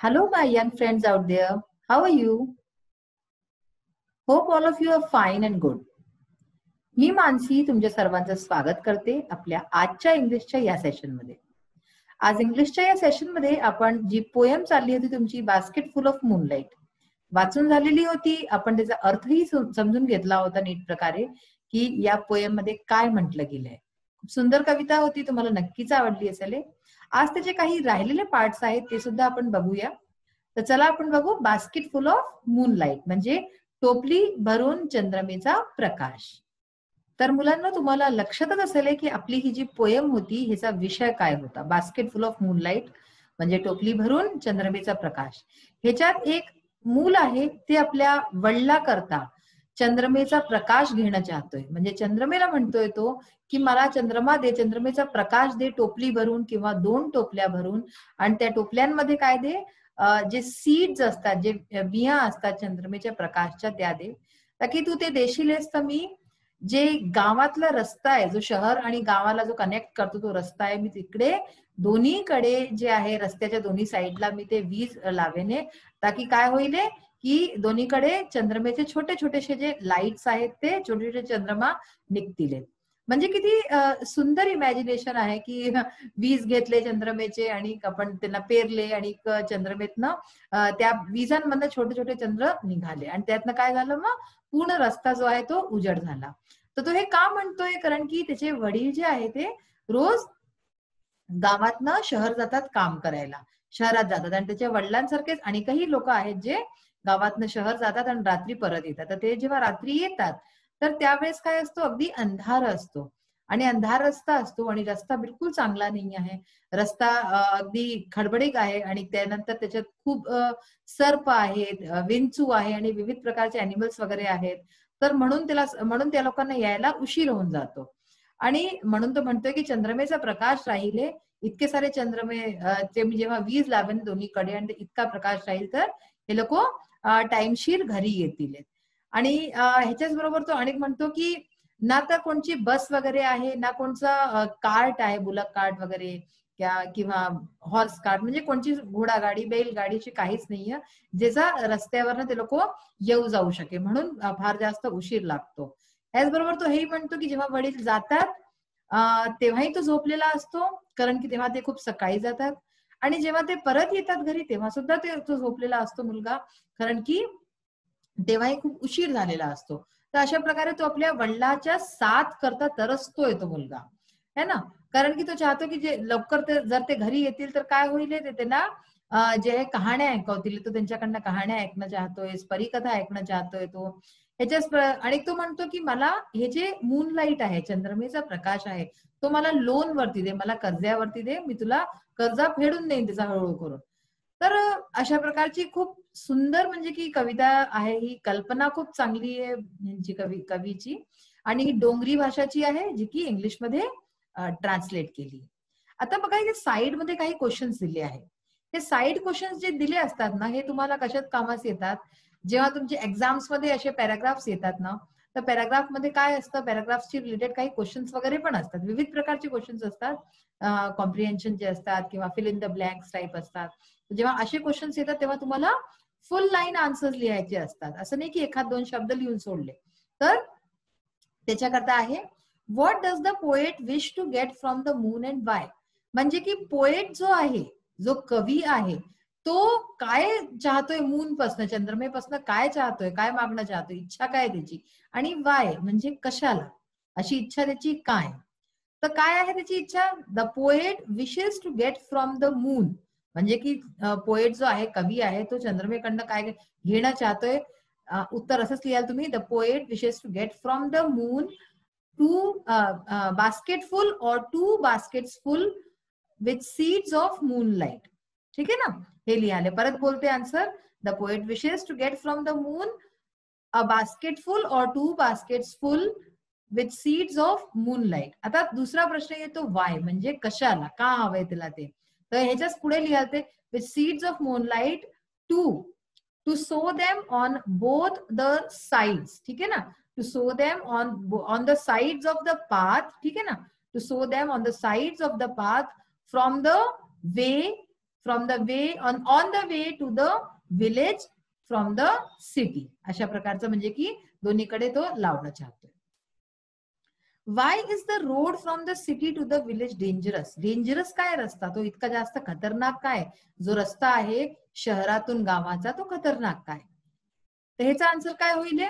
Hello, my young friends out there. How are you? Hope all of you are fine and good. मी मानसी तुमच्या सर्वांचं स्वागत करते आपल्या आजच्या इंग्लिशच्या या सेशनमध्ये. आज इंग्लिशच्या या सेशनमध्ये आपण जी पोयम चालली होती तुमची बास्केट फुल ऑफ मूनलाईट वाचून झालेली होती. आपण त्याचा अर्थही समजून घेतला होता नीट प्रकारे की या पोयम मध्ये काय म्हटलं गेलंय. खूप सुंदर कविता होती, तुम्हाला नक्कीच आवडली असेल. आज त्याचे काही राहिलेले पार्ट्स आहेत ते सुद्धा आपण बघूया. तर चला आपण बघू बास्केट फुल ऑफ मूनलाईट म्हणजे टोपली भरून चंद्रमेचा प्रकाश. तर मुलांना तुम्हाला लक्षातच असेल की आपली ही जी पोयम होती ह्याचा विषय काय होता. बास्केट फुल ऑफ मूनलाईट म्हणजे टोपली भरून चंद्रमेचा प्रकाश. ह्याच्यात एक मूल आहे ते आपल्या वडिला करता चंद्रमेचा प्रकाश घेणं चाहतोय. म्हणजे चंद्रमेला म्हणतोय तो की मला चंद्रमा दे, चंद्रमेचा प्रकाश दे टोपली भरून किंवा 2 टोपल्या भरून. आणि त्या टोपल्यांमध्ये काय दे, जे सीड्स असतात, जे बिया असतात चंद्रमेच्या प्रकाशच्या त्या दे. ताकी तू ते देशीलच तर मी जे गावातला रस्ता आहे, जो शहर आणि गावाला जो कनेक्ट करतो तो रस्ता आहे, मी तिकडे दोन्हीकडे जे आहे रस्त्याच्या दोन्ही साईडला मी ते वीज लावेने. ताकी काय होईल की दोन्हीकडे चंद्रमेचे छोटे छोटेसे जे लाईट्स आहेत ते छोटे छोटे चंद्रमा निघतील. म्हणजे किती सुंदर इमॅजिनेशन आहे की वीज घेतले चंद्रमेचे आणि आपण त्यांना पेरले आणि चंद्रमेतनं त्या विजांमधनं छोटे छोटे चंद्र निघाले आणि त्यातनं काय झालं, मग पूर्ण रस्ता जो आहे तो उजड झाला. तर तो हे का म्हणतोय, कारण की त्याचे वडील जे आहे ते रोज गावातनं शहर जातात काम करायला, शहरात जातात आणि त्याच्या वडिलांसारखेच अनेकही लोक आहेत जे गावातनं शहर जातात आणि रात्री परत येतात. तर ते जेव्हा रात्री येतात तर त्यावेळेस काय असतो, अगदी अंधार असतो आणि अंधार रस्ता असतो आणि रस्ता बिलकुल चांगला नाही आहे. रस्ता अगदी खडबडीत आहे आणि त्यानंतर त्याच्यात खूप सर्प आहेत, विंचू आहे आणि विविध प्रकारचे अॅनिमल्स वगैरे आहेत. तर म्हणून त्या लोकांना यायला उशीर होऊन जातो. आणि म्हणून तो म्हणतोय की चंद्रमेचा प्रकाश राहिले, इतके सारे चंद्रमे ते मी जेव्हा वीज लावेन दोन्हीकडे आणि इतका प्रकाश राहील तर हे लोक टाइमशीर घरी येतील. आणि ह्याच्याच बरोबर तो अनेक म्हणतो की ना तर कोणची बस वगैरे आहे, ना कोणचा कार्ट आहे, बुलक कार्ट वगैरे किंवा हॉर्स कार्ट, म्हणजे कोणची घोडागाडी बैलगाडीची काहीच नाहीये ज्याचा रस्त्यावरनं ते लोक येऊ जाऊ शके, म्हणून फार जास्त उशीर लागतो. त्याचबरोबर तो हेही म्हणतो की जेव्हा वडील जातात तेव्हाही तो झोपलेला असतो, कारण की तेव्हा ते खूप सकाळी जातात. आणि जेव्हा ते परत येतात घरी तेव्हा सुद्धा तो झोपलेला असतो मुलगा, कारण की तेव्हाही खूप उशीर झालेला असतो. तर अशा प्रकारे तो आपल्या वडिलांच्या साथ करता तरसतोय तो मुलगा, है ना. कारण की तो चाहतो की जे लवकर जर ते घरी येतील तर काय होईल, ते त्यांना जे कहाण्या ऐकवतील, तो त्यांच्याकडनं कहाण्या ऐकणं चाहतोय, परीकथा ऐकणं चाहतोय तो. आणि तो म्हणतो की मला हे जे मूनलाईट आहे, चंद्रमेचा प्रकाश आहे, तो मला लोन वरती दे, मला कर्जावरती दे, मी तुला कर्जा फेडून देईन त्याचा हळूहळू करून. तर अशा प्रकारची खूप सुंदर म्हणजे की कविता आहे ही. कल्पना खूप चांगली आहे यांची कवीची आणि ही डोंगरी भाषाची आहे जी की इंग्लिशमध्ये ट्रान्सलेट केली. आता बघा इथे साइड मध्ये काही क्वेश्चन्स दिले आहेत. हे साइड क्वेश्चन्स जे दिले असतात ना, हे तुम्हाला कशात कामास येतात, जेव्हा तुमचे एक्झाम्स मध्ये असे पॅराग्राफ्स येतात ना, तर पॅराग्राफ मध्ये काय असतं, पॅराग्राफची रिलेटेड काही क्वेश्चन्स वगैरे पण असतात, विविध प्रकारचे क्वेश्चन्स असतात, कॉम्प्रिहेन्शन जे असतात किंवा fill in the blanks type असतात. जेव्हा असे क्वेश्चन्स येतात तेव्हा तुम्हाला फुल लाईन आन्सर्स लिहायचे असतात, असं नाही की एखाद दोन शब्द लिहून सोडले. तर त्याच्याकरता आहे what does the poet wish to get from the moon and why. म्हणजे की पोएट जो आहे, जो कवी आहे, तो काय चाहतोय मून पासन, चंद्रमेपासून काय चाहतोय, काय मागणं चाहतोय, इच्छा काय त्याची, आणि वाय म्हणजे कशाला, अशी इच्छा त्याची काय. तर काय आहे त्याची इच्छा, the poet wishes to get from the moon. म्हणजे की पोएट जो आहे, कवी आहे, तो चंद्रमेकडनं काय घेणं चाहतोय. उत्तर असंच लिहाल तुम्ही, the poet wishes to get from the moon to basketful or two basketsful with seeds of moonlight. ठीक आहे ना, हे लिहाले. परत बोलते answer, the poet wishes to get from the moon a basketful or two basketsful with seeds of moonlight. आता दुसरा प्रश्न येतो वाय, म्हणजे कशाला, का हवंय त्याला ते. तर ह्याच्याच पुढे लिहाते, with seeds of moonlight to sow them on both the sides. ठीक आहे ना, to sow them on the sides of the path. ठीक आहे ना, to sow them on the sides of the path from the way from the way on the way to the village from the city. अशा प्रकारचं म्हणजे की दोन्हीकडे तो लावणं चाहतोय. Why is the road from the city to the village dangerous? Dangerous काय रस्ता? तो इतका जास्त खतरनाक काय? जो रस्ता आहे शहरातून गावाचा तो खतरनाक काय? तर ह्याचा आन्सर काय होईल?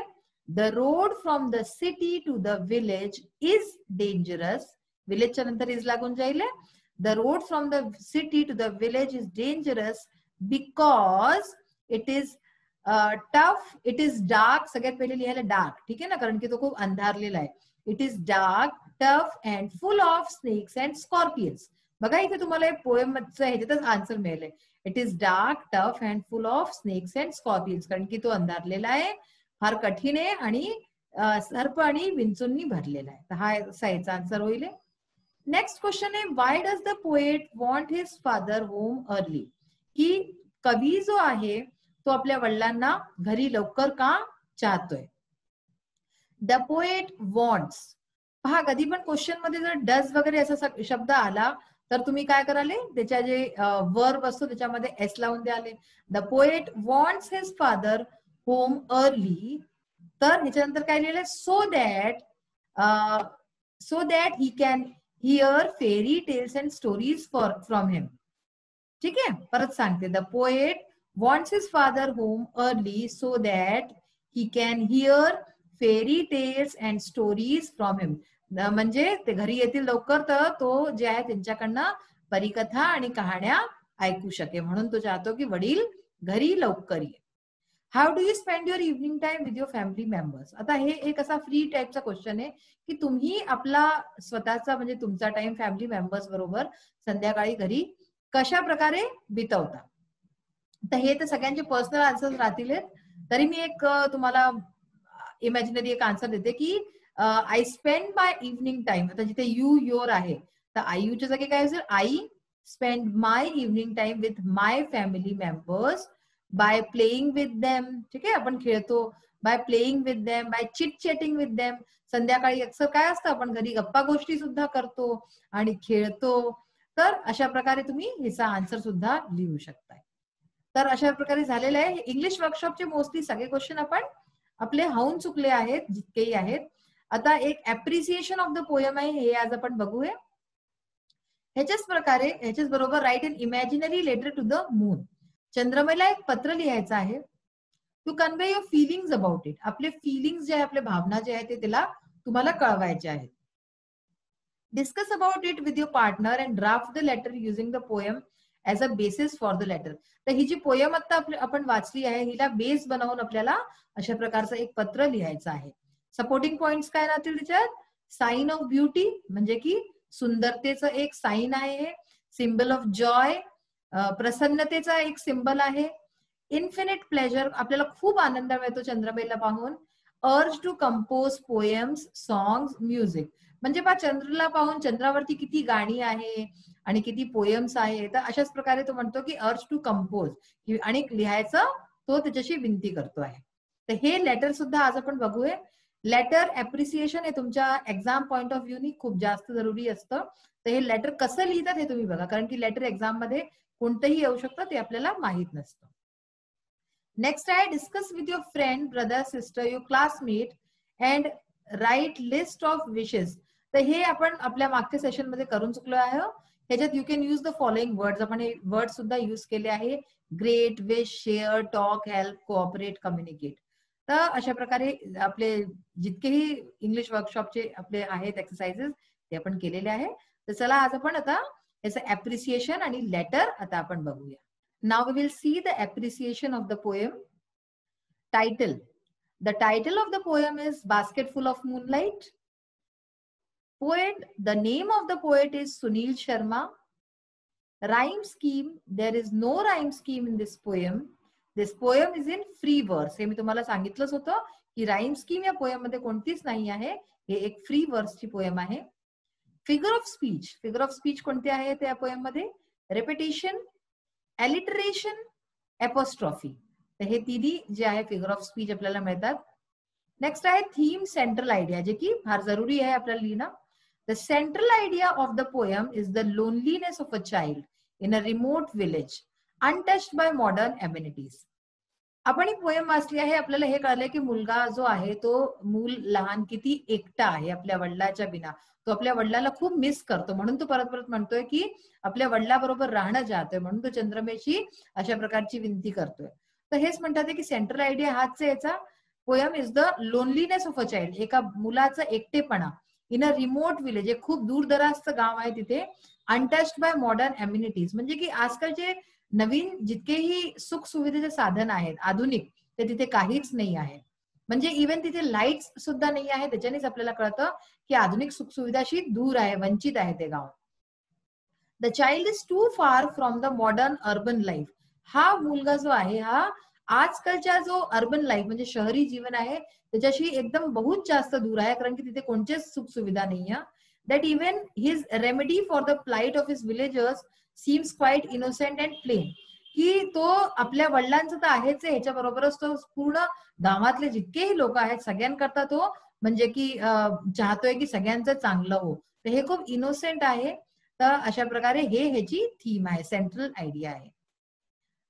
The road from the city to the village is dangerous. विलेजच्या नंतर इज लागून जाईल. The road from the city to the village is dangerous because it is tough, it is dark. सगळ्यात पहिले लिहायला डार्क, ठीक आहे ना, कारण की तो खूप अंधारलेला आहे. It is dark, tough and full of snakes and scorpions. बघा इथे तुम्हाला पोएमचं ह्याच्यातच आन्सर मिळेल. It is dark, tough and full of snakes and scorpions, कारण की तो अंधारलेला आहे, फार कठीण आहे आणि सर्प आणि विंचूंनी भरलेला आहे. तर हा याचा आन्सर होईल. नेक्स्ट क्वेश्चन आहे, Y does the poet want his father home early? की कवी जो आहे तो आपल्या वडिलांना घरी लवकर का चाहतोय? The poet wants. पहा, कधी पण क्वेश्चन मध्ये जर डज वगैरे असा शब्द आला तर तुम्ही काय कराले, त्याच्या जे वर्ब असतो त्याच्यामध्ये एस लावून द्याले. The poet wants his father home early. तर ह्याच्यानंतर काय लिहिलंय, so that he can hear fairy tales and stories from him. ठीक आहे, परत सांगते. The poet wants his father home early so that he can hear fairy tales and stories from him. म्हणजे ते घरी येतील लवकर तर तो जे आहे त्यांच्याकडनं परिकथा आणि कहाण्या ऐकू शके, म्हणून तो चाहतो की वडील घरी लवकर ये. How do you spend your evening time with your family members? आता हे एक असा फ्री टाईपचा क्वेश्चन आहे की तुम्ही आपला स्वतःचा म्हणजे तुमचा टाइम फॅमिली मेंबर्स बरोबर संध्याकाळी घरी कशा प्रकारे बितवता. तर हे तर सगळ्यांचे पर्सनल आन्सर्स राहतील. तरी मी एक तुम्हाला इमॅजिनरी एक आन्सर देते की I spend my evening time. आता जिथे यू योर आहे तर आय यूच्या जागी काय असेल, I spend my evening time with my family members by playing with them. ठीक आहे, आपण खेळतो. By playing with them, by chit chatting with them. संध्याकाळी अक्सर काय असतं, आपण घरी गप्पा गोष्टी सुद्धा करतो आणि खेळतो. तर अशा प्रकारे तुम्ही ह्याचा आन्सर सुद्धा लिहू शकताय. तर अशा प्रकारे झालेलं आहे. इंग्लिश वर्कशॉपचे मोस्टली सगळे क्वेश्चन आपण आपले हाऊन चुकले आहेत जितकेही आहेत. आता एक ऍप्रिसिएशन ऑफ द पोएम आहे, हे आज आपण बघूया. ह्याच्याच बरोबर write an imaginary letter to the moon. चंद्रमेला एक पत्र लिहायचं आहे. To convey your feelings about it. आपले फिलिंग्स जे आहे, आपल्या भावना जे आहे ते त्याला तुम्हाला कळवायचे आहेत. Discuss about it with your partner and draft the letter using the poem as a basis for the letter. तर ही जी पोएम आता आपण वाचली आहे हिला बेस बनवून आपल्याला अशा प्रकारचं एक पत्र लिहायचं आहे. सपोर्टिंग पॉइंट्स काय राहतील त्याच्यात? साइन ऑफ ब्युटी म्हणजे की सुंदरतेचं एक साइन आहे. सिम्बल ऑफ जॉय, प्रसन्नतेचा एक सिंबल आहे. इन्फिनिट प्लेजर, आपल्याला खूप आनंद मिळतो चंद्रमेला पाहून. Urge to compose poems, songs, music. म्हणजे पहा, चंद्रला पाहून चंद्रावरती किती गाणी आहे आणि किती पोएम्स आहे. तर अशाच प्रकारे तो म्हणतो की अर्ज टू कंपोज आणि लिहायचं तो त्याच्याशी विनंती करतो आहे. तर हे लेटर सुद्धा आज आपण बघूया. लेटर ऍप्रिसिएशन हे तुमच्या एक्झाम पॉइंट ऑफ व्ह्यूनी खूप जास्त जरुरी असतं. तर हे लेटर कसं लिहितात हे तुम्ही बघा, कारण की लेटर एक्झाम मध्ये कोणतंही येऊ शकतं, ते आपल्याला माहित नसतं. नेक्स्ट आहे, discuss with your friend, brother, sister, your classmate and write list of wishes. तर हे आपण आपल्या मागच्या सेशन मध्ये करून चुकलो आहे. ह्याच्यात you can use the following words. आपण हे वर्ड सुद्धा युज केले आहे. Great, wish, share, talk, help, cooperate, communicate. तर अशा प्रकारे आपले जितकेही इंग्लिश वर्कशॉपचे आपले आहेत एक्सरसाइजेस ते आपण केलेले आहे. तर चला आज आपण आता याचं ऍप्रिसिएशन आणि लेटर आता आपण बघूया. Now we will see the appreciation of the poem. Title. The title of the poem is basketful of moonlight. Poet, the name of the poet is Sunil Sharma. Rhyme scheme, there is no rhyme scheme in this poem. This poem is in free verse. हे मी तुम्हाला सांगितलंच होतं की rhyme scheme या poem मध्ये कोणतीच नाही आहे. हे एक फ्री वर्सची पोएम आहे. Figure of speech. Figure of speech कोणते आहे त्या पोएम मध्ये? Repetition, alliteration, apostrophe. तर हे तिन्ही जे आहे फिगर ऑफ स्पीच आपल्याला मिळतात. नेक्स्ट आहे थीम, सेंट्रल आयडिया, जे की फार जरुरी आहे आपल्याला लिहिणं. The central idea of the poem is the loneliness of a child. in a remote village, untouched by modern amenities. आपण ही पोएम वाचली आहे, आपल्याला हे कळलंय की मुलगा जो आहे तो मूल लहान किती एकटा आहे आपल्या वडिलाच्या बिना. तो आपल्या वडिलाला खूप मिस करतो, म्हणून तो परत परत म्हणतोय की आपल्या वडिलाबरोबर राहणं चाहतोय, म्हणून तो चंद्रमेशी अशा प्रकारची विनंती करतोय. तर हेच म्हणतात की सेंट्रल आयडिया हाच आहे याचा. Poem is the loneliness of a child, एका मुलाचा एकटेपणा इन अ रिमोट विलेज, एक खूप दूरदराजचं गाव आहे तिथे, अनटच्ड बाय मॉडर्न अम्युनिटीज, म्हणजे की आजकालचे नवीन जितकेही सुख सुविधेचे साधन आहेत आधुनिक, ते तिथे काहीच नाही आहे. म्हणजे इव्हन तिथे लाईट्स सुद्धा नाही आहे. त्याच्यानेच आपल्याला कळतं की आधुनिक सुख सुविधाशी दूर आहे, वंचित आहे ते गाव. The child is too far from the modern urban life. हा मुलगा जो आहे हा आजकालच्या जो अर्बन लाईफ म्हणजे शहरी जीवन आहे त्याच्याशी एकदम बहुत जास्त दूर आहे, कारण की तिथे कोणतेच सुख सुविधा नाही आहे. That even his remedy for the plight of his villagers seems quite innocent and plain, की तो आपल्या वडिलांचं तर आहेच आहे, ह्याच्या बरोबरच तो पूर्ण गावातले जितकेही लोक आहेत सगळ्यांकरता तो म्हणजे की चाहतोय की सगळ्यांचं चांगलं हो. तर हे खूप इनोसेंट आहे. तर अशा प्रकारे हे ह्याची थीम आहे, सेंट्रल आयडिया आहे.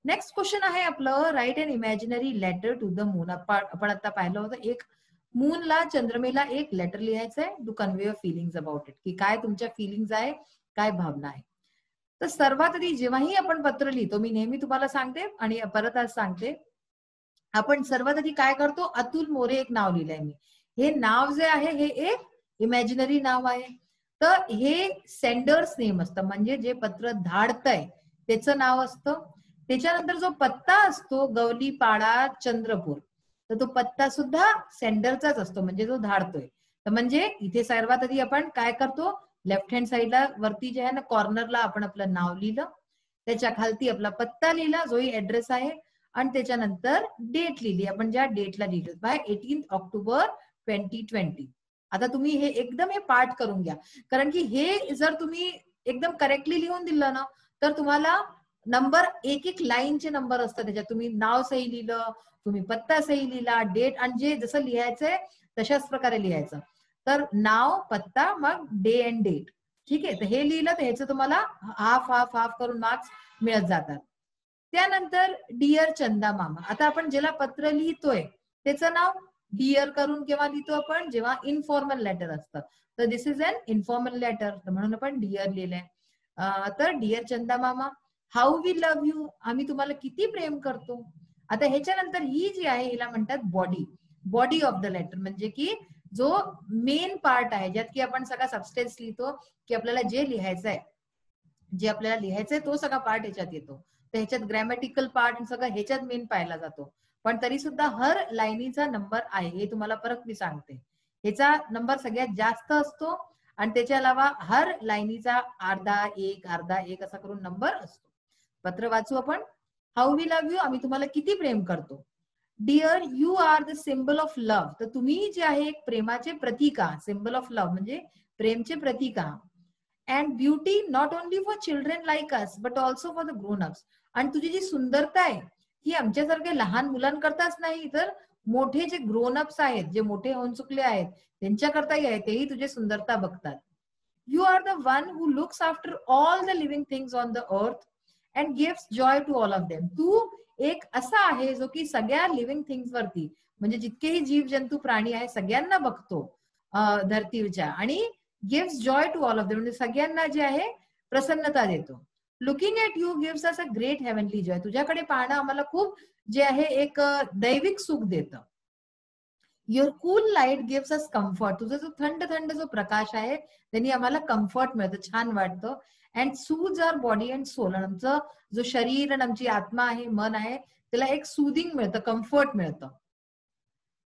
नेक्स्ट क्वेश्चन आहे आपलं, write an imaginary letter to the moon. आपण आता पाहिलं होतं एक मूनला, चंद्रमेला एक लेटर लिहायचं आहे to convey your feelings about it, की काय तुमच्या फिलिंग्स आहे, काय भावना आहे. तर सर्वात आधी जेव्हाही आपण पत्र लिहितो, मी नेहमी तुम्हाला सांगते आणि परत आज सांगते, आपण सर्वात आधी काय करतो, अतुल मोरे एक नाव लिहिलंय मी. हे नाव जे आहे हे एक इमॅजिनरी नाव आहे. तर हे सेंडर्स नेम असतं, म्हणजे जे पत्र धाडतंय त्याचं नाव असतं. त्याच्यानंतर जो पत्ता असतो गवलीपाडा चंद्रपूर, तर तो पत्ता सुद्धा सेंडरचाच असतो, म्हणजे जो धाडतोय. तर म्हणजे इथे सर्वात आधी आपण काय करतो, लेफ्ट हँड साईडला वरती जे आहे ना कॉर्नरला आपण आपलं नाव लिहिलं, त्याच्या खालती आपला पत्ता लिहिला जोही ऍड्रेस आहे, आणि त्याच्यानंतर डेट लिहिली आपण, ज्या डेटला लिहिलं बाय 18 ऑक्टोबर 2020. आता तुम्ही हे एकदम हे पाठ करून घ्या, कारण की हे जर तुम्ही एकदम करेक्टली लिहून दिलं ना तर तुम्हाला नंबर, एक एक लाईनचे नंबर असतात त्याच्यात. तुम्ही नाव सही लिहिलं, तुम्ही पत्ता सही लिहिला, डेट, आणि जे जसं लिहायचंय तशाच प्रकारे लिहायचं. तर नाव, पत्ता, मग डे अँड डेट. ठीक आहे, तर हे लिहिलं तर ह्याचं तुम्हाला हाफ हाफ हाफ करून मार्क्स मिळत जातात. त्यानंतर डिअर चंदा मामा. आता आपण ज्याला पत्र लिहितोय त्याचं नाव डिअर करून केव्हा लिहितो आपण, जेव्हा इनफॉर्मल लेटर असतं. तर दिस इज अन इनफॉर्मल लेटर, म्हणून आपण डिअर लिहिलंय. तर डिअर चंदा मामा, हाऊ वी लव्ह यू, आम्ही तुम्हाला किती प्रेम करतो. आता ह्याच्यानंतर ही जी आहे हिला म्हणतात body, body of the letter, म्हणजे की जो मेन पार्ट आहे ज्यात की आपण सगळा सबस्टेन्स लिहितो, की आपल्याला जे लिहायचं आहे, जे आपल्याला लिहायचंय तो सगळा पार्ट ह्याच्यात येतो. तर ह्याच्यात ग्रॅमॅटिकल पार्ट सगळं ह्याच्यात मेन पाहायला जातो. पण तरी सुद्धा हर लाईनीचा नंबर आहे, हे तुम्हाला परत मी सांगते. ह्याचा नंबर सगळ्यात जास्त असतो, आणि त्याच्या अलावा हर लाईनीचा अर्धा एक असा करून नंबर असतो. पत्र वाचू आपण. हाऊ वी लव्ह यू, आम्ही तुम्हाला किती प्रेम करतो. Dear you are the symbol of love, तर तुम्ही जे आहे एक प्रेमाचे प्रतीक आहात. सिम्बल ऑफ लव्ह म्हणजे प्रेमचे प्रतीक आहात. And beauty not only for children like us but also for the grown ups. आणि तुझी जी सुंदरता आहे ही आमच्यासारख्या लहान मुलांकरताच नाही, तर मोठे जे ग्रोन अप्स आहेत, जे मोठे होऊन चुकले आहेत त्यांच्याकरताही आहे, तेही तुझी सुंदरता बघतात. You are the one who looks after all the living things on the earth and gives joy to all of them. तू एक असा आहे जो की सगळ्या लिव्हिंग थिंग्स वरती, म्हणजे जितकेही जीव जंतू प्राणी आहे सगळ्यांना बघतो धरतीच्या, आणि gives joy to all of them, म्हणजे सगळ्यांना जे आहे प्रसन्नता देतो. Looking at you gives us a great heavenly joy. तुझ्याकडे पाहणं आम्हाला खूप जे आहे एक दैविक सुख देतं. Your cool light gives us comfort. तुझा जो थंड थंड जो प्रकाश आहे त्यांनी आम्हाला कम्फर्ट मिळतं, छान वाटतं. अँड सूज आवर बॉडी अँड सोल. आमचं जो शरीर आणि आमची आत्मा आहे, मन आहे, त्याला एक सुदिंग मिळतं, कम्फर्ट मिळतं.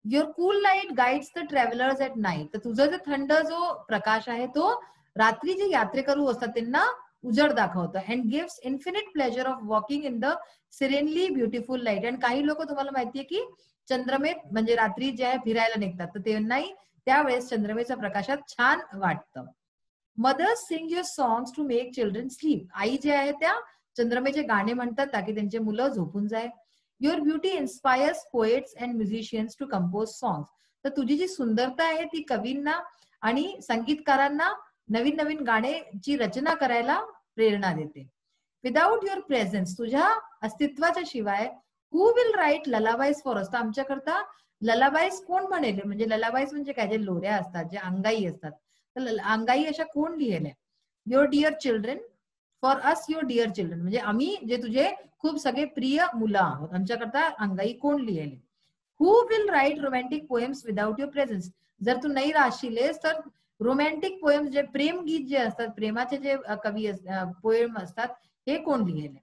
Your cool light guides the travellers at night. तर तुझा जो थंड जो प्रकाश आहे तो रात्री जे यात्रेकरू असतात त्यांना उजड दाखवतं. And gives infinite pleasure of walking in the serenely beautiful light. आणि काही लोक तुम्हाला माहितीये की चंद्रमेत म्हणजे रात्री जे आहे फिरायला निघतात, तर त्यांनाही त्यावेळेस चंद्रमेच्या प्रकाशात छान वाटतं. Mothers sing your songs to make children sleep. आई जे आहे त्या चंद्रमेचे गाणे म्हणतात ताकी त्यांचे मुलं झोपून जाय. Your beauty inspires poets and musicians to compose songs. तर तुझी जी सुंदरता आहे ती कवींना आणि संगीतकारांना नवीन नवीन गाण्याची रचना करायला प्रेरणा देते. विदाउट युअर प्रेझेन्स, तुझ्या अस्तित्वाच्या शिवाय, हु विल राईट ललाबाईज फॉर अस, तर आमच्याकरता ललाबाईज कोण म्हणेल, म्हणजे ललाबाईज म्हणजे काय, जे लोऱ्या असतात, जे अंगाई असतात, तर अंगाई अशा कोण लिहिल्या, your dear children, for us your dear children, म्हणजे आम्ही जे तुझे खूप सगळे प्रिय मुलं आहोत, आमच्याकरता अंगाई कोण लिहिले. Who will write romantic poems without your presence, जर तू नाही राहशीलेस तर रोमॅन्टिक पोएम्स, जे प्रेमगीत जे असतात, प्रेमाचे जे कवी पोएम असतात, हे कोण लिहिले.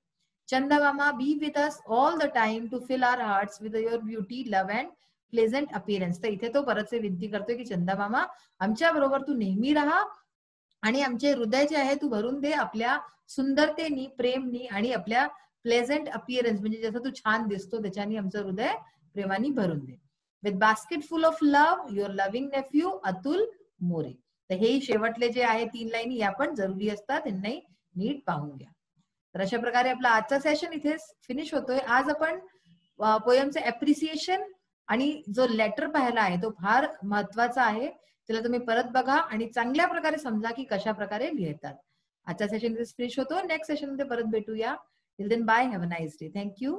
Chandamama, be with us all the time to fill our hearts with your beauty, love and pleasant appearance. तर इथे तो परतचे विनंती करतोय की चंदामामा, आमच्या बरोबर तू नेहमी राहा आणि आमचे हृदय जे आहे तू भरून दे आपल्या सुंदरतेनी, प्रेमनी आणि आपल्या प्लेझंट अपीअरन्स, म्हणजे जसं तू छान दिसतो त्याच्यानी आमचं हृदय प्रेमानी भरून दे. With basket full of love, your loving nephew Atul More. तर हे शेवटले जे आहे 3 लाईनी, या पण जरुरी असतात, त्यांनाही नीट पाहून घ्या. तर अशा प्रकारे आपला आजचा सेशन इथे फिनिश होतोय. आज आपण पोयमचं अप्रिसिएशन आणि जो लेटर पाहिला आहे तो फार महत्वाचा आहे, त्याला तुम्ही परत बघा आणि चांगल्या प्रकारे समजा की कशा प्रकारे लिहितात. आजचा सेशन इथे फिनिश होतो. नेक्स्ट सेशन मध्ये परत भेटूया. Till then bye, have a nice day. Thank you.